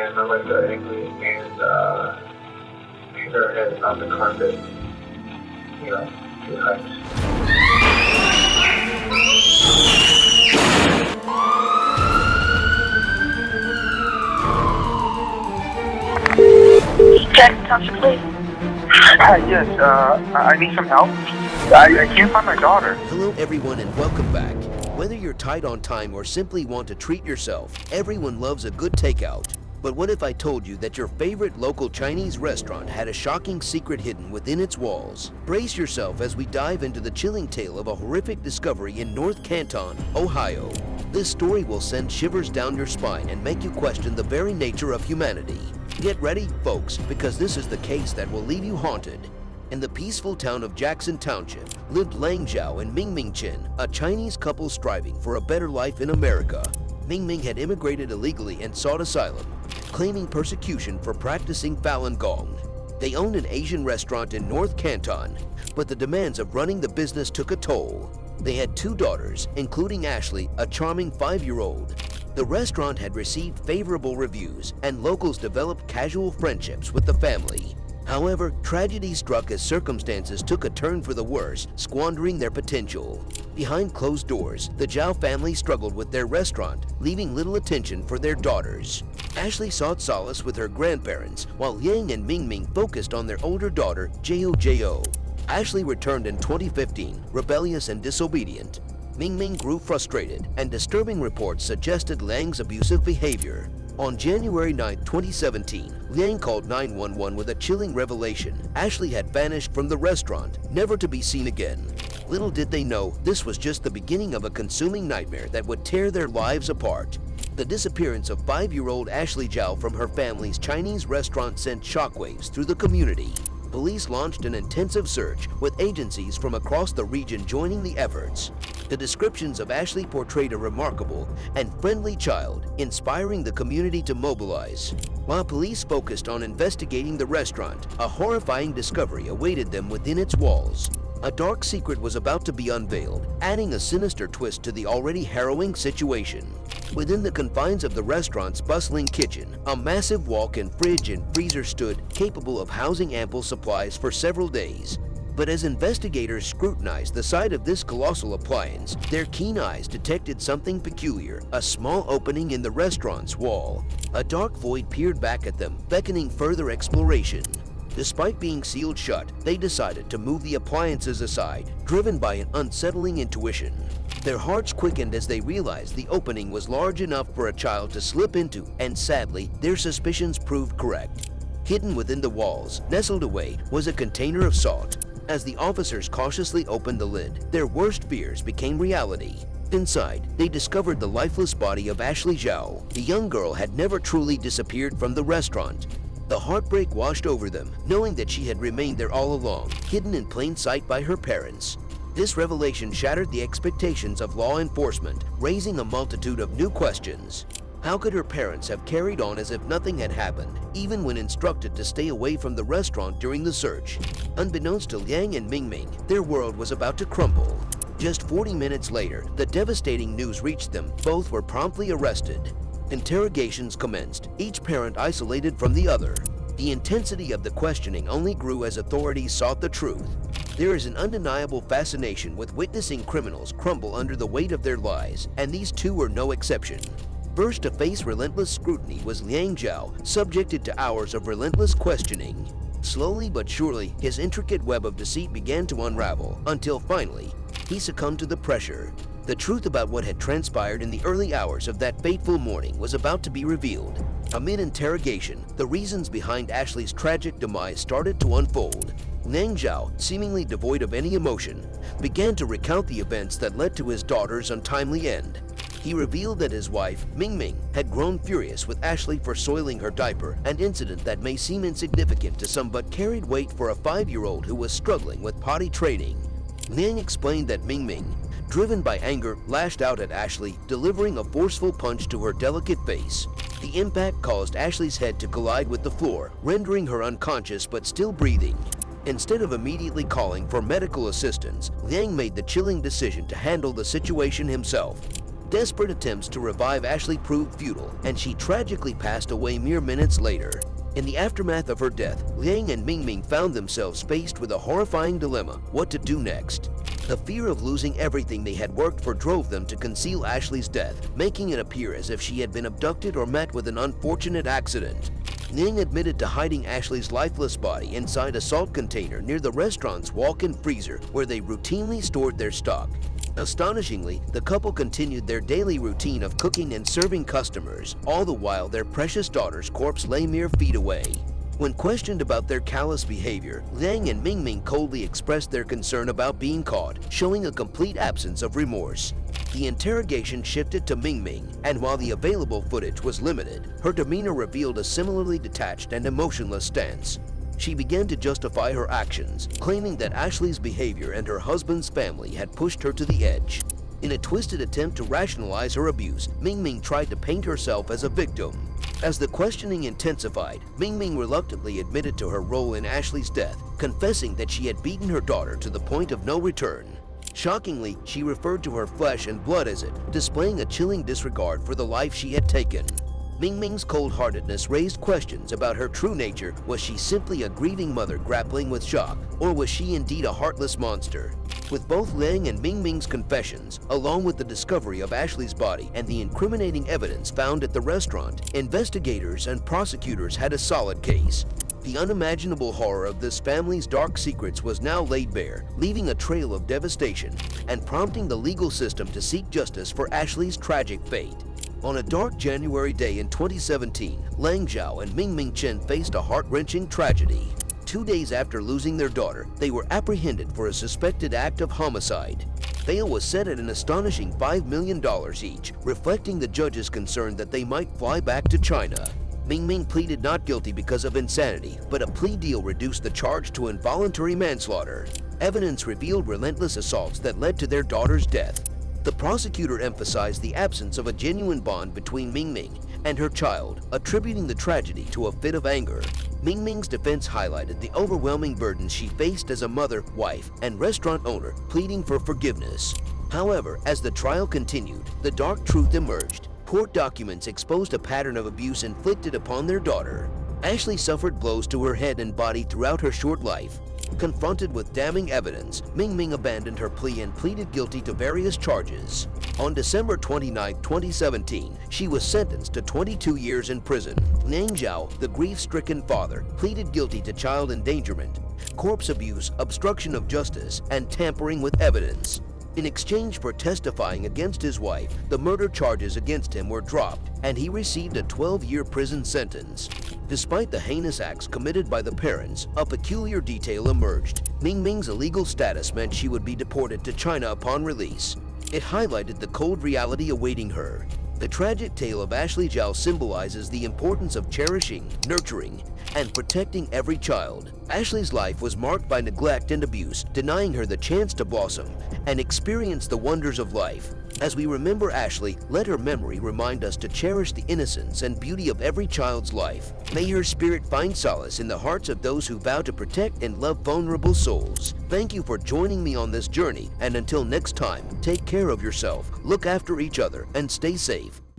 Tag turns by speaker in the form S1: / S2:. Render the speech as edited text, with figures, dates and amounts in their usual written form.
S1: and I like the angry and hit her head on the carpet. You know, 2 times.
S2: Jackson Township, please.
S1: Yes, I need some help. I can't find my daughter.
S3: Hello everyone and welcome back. Whether you're tight on time or simply want to treat yourself, everyone loves a good takeout. But what if I told you that your favorite local Chinese restaurant had a shocking secret hidden within its walls? Brace yourself as we dive into the chilling tale of a horrific discovery in North Canton, Ohio. This story will send shivers down your spine and make you question the very nature of humanity. Get ready, folks, because this is the case that will leave you haunted. In the peaceful town of Jackson Township lived Zhao and Ming Ming Chen, a Chinese couple striving for a better life in America. Ming Ming had immigrated illegally and sought asylum, claiming persecution for practicing Falun Gong. They owned an Asian restaurant in North Canton, but the demands of running the business took a toll. They had 2 daughters, including Ashley, a charming 5-year-old. The restaurant had received favorable reviews, and locals developed casual friendships with the family. However, tragedy struck as circumstances took a turn for the worse, squandering their potential. Behind closed doors, the Zhao family struggled with their restaurant, leaving little attention for their daughters. Ashley sought solace with her grandparents, while Liang and Ming Ming focused on their older daughter, Zhao. Ashley returned in 2015, rebellious and disobedient. Ming Ming grew frustrated, and disturbing reports suggested Liang's abusive behavior. On January 9, 2017, Liang called 911 with a chilling revelation. Ashley had vanished from the restaurant, never to be seen again. Little did they know, this was just the beginning of a consuming nightmare that would tear their lives apart. The disappearance of 5-year-old Ashley Zhao from her family's Chinese restaurant sent shockwaves through the community. Police launched an intensive search, with agencies from across the region joining the efforts. The descriptions of Ashley portrayed a remarkable and friendly child, inspiring the community to mobilize. While police focused on investigating the restaurant, a horrifying discovery awaited them within its walls. A dark secret was about to be unveiled, adding a sinister twist to the already harrowing situation. Within the confines of the restaurant's bustling kitchen, a massive walk-in fridge and freezer stood, capable of housing ample supplies for several days. But as investigators scrutinized the sight of this colossal appliance, their keen eyes detected something peculiar, a small opening in the restaurant's wall. A dark void peered back at them, beckoning further exploration. Despite being sealed shut, they decided to move the appliances aside, driven by an unsettling intuition. Their hearts quickened as they realized the opening was large enough for a child to slip into, and sadly, their suspicions proved correct. Hidden within the walls, nestled away, was a container of salt. As the officers cautiously opened the lid, their worst fears became reality. Inside, they discovered the lifeless body of Ashley Zhao. The young girl had never truly disappeared from the restaurant. The heartbreak washed over them, knowing that she had remained there all along, hidden in plain sight by her parents. This revelation shattered the expectations of law enforcement, raising a multitude of new questions. How could her parents have carried on as if nothing had happened, even when instructed to stay away from the restaurant during the search? Unbeknownst to Liang and Ming Ming, their world was about to crumble. Just 40 minutes later, the devastating news reached them. Both were promptly arrested. Interrogations commenced, each parent isolated from the other. The intensity of the questioning only grew as authorities sought the truth. There is an undeniable fascination with witnessing criminals crumble under the weight of their lies, and these two were no exception. First to face relentless scrutiny was Liang Zhao, subjected to hours of relentless questioning. Slowly but surely, his intricate web of deceit began to unravel, until finally, he succumbed to the pressure. The truth about what had transpired in the early hours of that fateful morning was about to be revealed. Amid interrogation, the reasons behind Ashley's tragic demise started to unfold. Liang Zhao, seemingly devoid of any emotion, began to recount the events that led to his daughter's untimely end. He revealed that his wife, Ming Ming, had grown furious with Ashley for soiling her diaper, an incident that may seem insignificant to some but carried weight for a 5-year-old who was struggling with potty training. Liang explained that Ming Ming, driven by anger, lashed out at Ashley, delivering a forceful punch to her delicate face. The impact caused Ashley's head to collide with the floor, rendering her unconscious but still breathing. Instead of immediately calling for medical assistance, Liang made the chilling decision to handle the situation himself. Desperate attempts to revive Ashley proved futile, and she tragically passed away mere minutes later. In the aftermath of her death, Liang and Ming Ming found themselves faced with a horrifying dilemma: what to do next. The fear of losing everything they had worked for drove them to conceal Ashley's death, making it appear as if she had been abducted or met with an unfortunate accident. Liang admitted to hiding Ashley's lifeless body inside a salt container near the restaurant's walk-in freezer where they routinely stored their stock. Astonishingly, the couple continued their daily routine of cooking and serving customers, all the while their precious daughter's corpse lay mere feet away. When questioned about their callous behavior, Liang and Ming Ming coldly expressed their concern about being caught, showing a complete absence of remorse. The interrogation shifted to Ming Ming, and while the available footage was limited, her demeanor revealed a similarly detached and emotionless stance. She began to justify her actions, claiming that Ashley's behavior and her husband's family had pushed her to the edge. In a twisted attempt to rationalize her abuse, Ming Ming tried to paint herself as a victim. As the questioning intensified, Ming Ming reluctantly admitted to her role in Ashley's death, confessing that she had beaten her daughter to the point of no return. Shockingly, she referred to her flesh and blood as it, displaying a chilling disregard for the life she had taken. Ming Ming's cold-heartedness raised questions about her true nature. Was she simply a grieving mother grappling with shock, or was she indeed a heartless monster? With both Liang and Ming Ming's confessions, along with the discovery of Ashley's body and the incriminating evidence found at the restaurant, investigators and prosecutors had a solid case. The unimaginable horror of this family's dark secrets was now laid bare, leaving a trail of devastation and prompting the legal system to seek justice for Ashley's tragic fate. On a dark January day in 2017, Liang Zhao and Ming Ming Chen faced a heart-wrenching tragedy. 2 days after losing their daughter, they were apprehended for a suspected act of homicide. Bail was set at an astonishing $5 million each, reflecting the judge's concern that they might fly back to China. Ming Ming pleaded not guilty because of insanity, but a plea deal reduced the charge to involuntary manslaughter. Evidence revealed relentless assaults that led to their daughter's death. The prosecutor emphasized the absence of a genuine bond between Ming Ming and her child, attributing the tragedy to a fit of anger. Ming Ming's defense highlighted the overwhelming burden she faced as a mother, wife, and restaurant owner, pleading for forgiveness. However, as the trial continued, the dark truth emerged. Court documents exposed a pattern of abuse inflicted upon their daughter. Ashley suffered blows to her head and body throughout her short life. Confronted with damning evidence, Ming Ming abandoned her plea and pleaded guilty to various charges. On December 29, 2017, she was sentenced to 22 years in prison. Liang Zhao, the grief-stricken father, pleaded guilty to child endangerment, corpse abuse, obstruction of justice, and tampering with evidence. In exchange for testifying against his wife, the murder charges against him were dropped, and he received a 12-year prison sentence. Despite the heinous acts committed by the parents, a peculiar detail emerged. Ming Ming's illegal status meant she would be deported to China upon release. It highlighted the cold reality awaiting her. The tragic tale of Ashley Zhao symbolizes the importance of cherishing, nurturing, and protecting every child. Ashley's life was marked by neglect and abuse, denying her the chance to blossom and experience the wonders of life. As we remember Ashley, let her memory remind us to cherish the innocence and beauty of every child's life. May her spirit find solace in the hearts of those who vow to protect and love vulnerable souls. Thank you for joining me on this journey, and until next time, take care of yourself, look after each other, and stay safe.